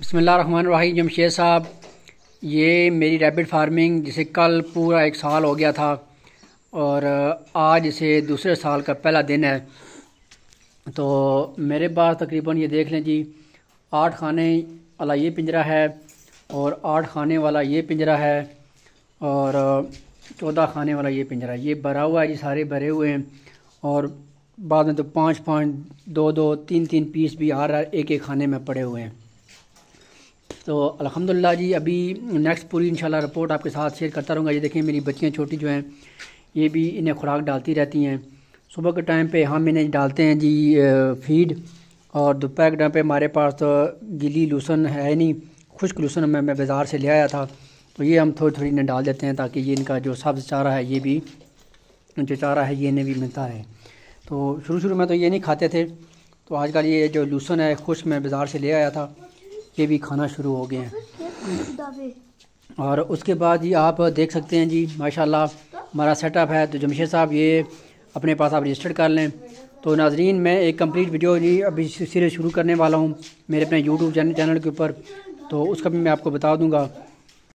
बिस्मिल्लाहिर्रहमानिर्रहीम। जमशेद साहब, ये मेरी रैबिट फार्मिंग जिसे कल पूरा 1 साल हो गया था और आज इसे दूसरे साल का पहला दिन है। तो मेरे पास तकरीबन ये देख लें जी, 8 खाने वाला ये पिंजरा है और 8 खाने वाला ये पिंजरा है और 14 खाने वाला ये पिंजरा है। ये भरा हुआ है जी, सारे भरे हुए हैं। और बाद में तो 5-5, 2-2, 3-3 पीस भी आ रहा है, एक एक खाने में पड़े हुए हैं। तो अल्हम्दुलिल्लाह जी, अभी नेक्स्ट पूरी इंशाल्लाह रिपोर्ट आपके साथ शेयर करता रहूँगा। ये देखें, मेरी बच्चियाँ छोटी जो हैं ये भी इन्हें खुराक डालती रहती हैं। सुबह के टाइम पे हम इन्हें डालते हैं जी फीड, और दोपहर के टाइम पे हमारे पास तो गीली लूसन है नहीं, खुश्क लूसन मैं बाज़ार से ले आया था, तो ये हम थोड़ी थोड़ी इन्हें डाल देते हैं ताकि ये इनका जो सब्ज़ चारा है ये भी जो चारा है ये इन्हें भी मिलता रहे। तो शुरू में तो ये नहीं खाते थे, तो आजकल ये जो लूसन है खुश्क मैं बाज़ार से ले आया था, ये भी खाना शुरू हो गए हैं। और उसके बाद जी आप देख सकते हैं जी, माशाल्लाह हमारा सेटअप है। तो जमशेद साहब, ये अपने पास आप रजिस्टर कर लें। तो नाजरीन, मैं एक कंप्लीट वीडियो जी अभी सीरीज़ शुरू करने वाला हूँ मेरे अपने यूट्यूब चैनल के ऊपर, तो उसका भी मैं आपको बता दूँगा।